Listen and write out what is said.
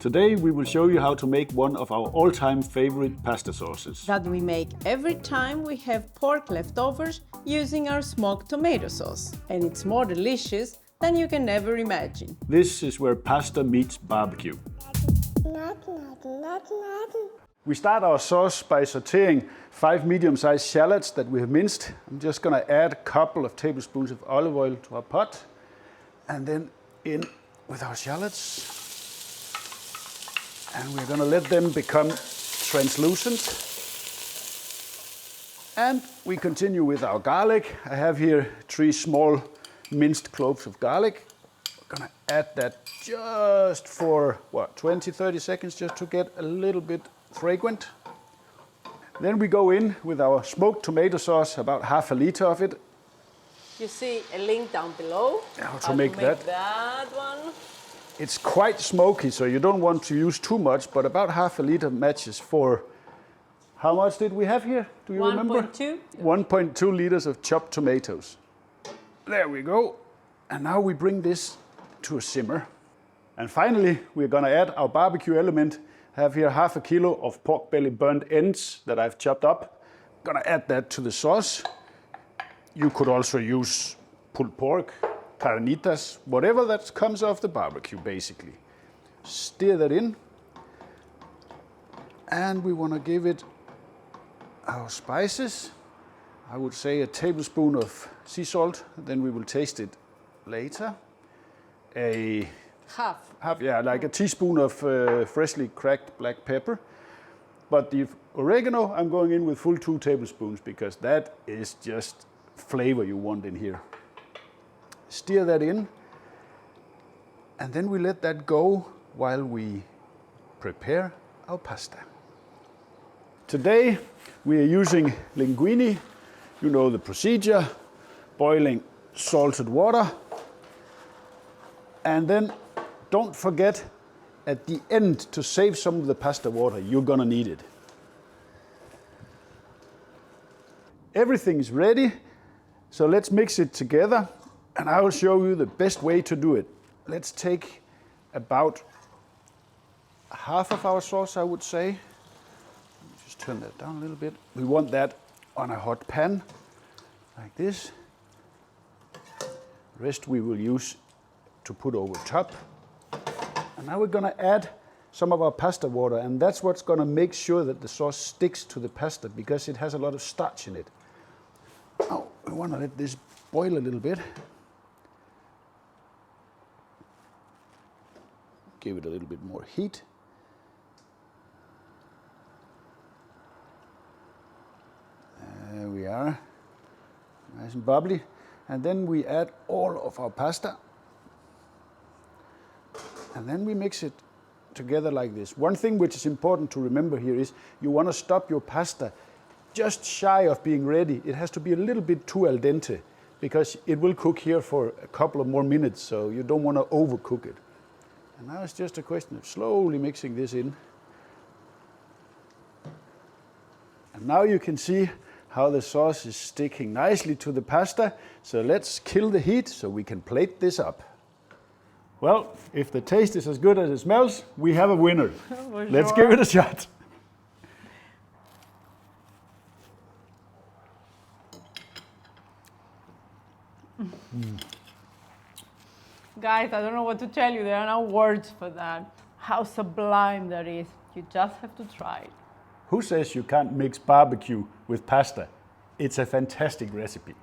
Today we will show you how to make one of our all-time favorite pasta sauces. That we make every time we have pork leftovers using our smoked tomato sauce. And it's more delicious than you can ever imagine. This is where pasta meets barbecue. We start our sauce by sauteing 5 medium-sized shallots that we have minced. I'm just going to add a couple of tablespoons of olive oil to our pot. And then in with our shallots. And we're going to let them become translucent. And we continue with our garlic. I have here 3 small minced cloves of garlic. We're going to add that just for, 20-30 seconds, just to get a little bit fragrant. Then we go in with our smoked tomato sauce, about half a liter of it. You see a link down below How to make that one. It's quite smoky, so you don't want to use too much, but about half a liter matches for, how much did we have here? Do you remember? 1.2. 1.2 liters of chopped tomatoes. There we go. And now we bring this to a simmer. And finally, we're gonna add our barbecue element. I have here half a kilo of pork belly burnt ends that I've chopped up. Gonna add that to the sauce. You could also use pulled pork, carnitas, whatever that comes off the barbecue, basically. Stir that in. And we want to give it our spices. I would say a tablespoon of sea salt, then we will taste it later. Like a teaspoon of freshly cracked black pepper. But the oregano, I'm going in with full 2 tablespoons because that is just flavor you want in here. Stir that in, and then we let that go while we prepare our pasta. Today we are using linguine. You know the procedure: boiling salted water, and then don't forget at the end to save some of the pasta water. You're gonna need it. Everything is ready, so let's mix it together. And I will show you the best way to do it. Let's take about half of our sauce, I would say. Just turn that down a little bit. We want that on a hot pan, like this. The rest we will use to put over top. And now we're gonna add some of our pasta water, and that's what's gonna make sure that the sauce sticks to the pasta, because it has a lot of starch in it. Now, we wanna let this boil a little bit. Give it a little bit more heat. There we are, nice and bubbly. And then we add all of our pasta. And then we mix it together like this. One thing which is important to remember here is you want to stop your pasta just shy of being ready. It has to be a little bit too al dente, because it will cook here for a couple of more minutes, so you don't want to overcook it. And now it's just a question of slowly mixing this in. And now you can see how the sauce is sticking nicely to the pasta. So let's kill the heat so we can plate this up. Well, if the taste is as good as it smells, we have a winner. Let's give it a shot. Guys, I don't know what to tell you. There are no words for that. How sublime that is. You just have to try it. Who says you can't mix barbecue with pasta? It's a fantastic recipe.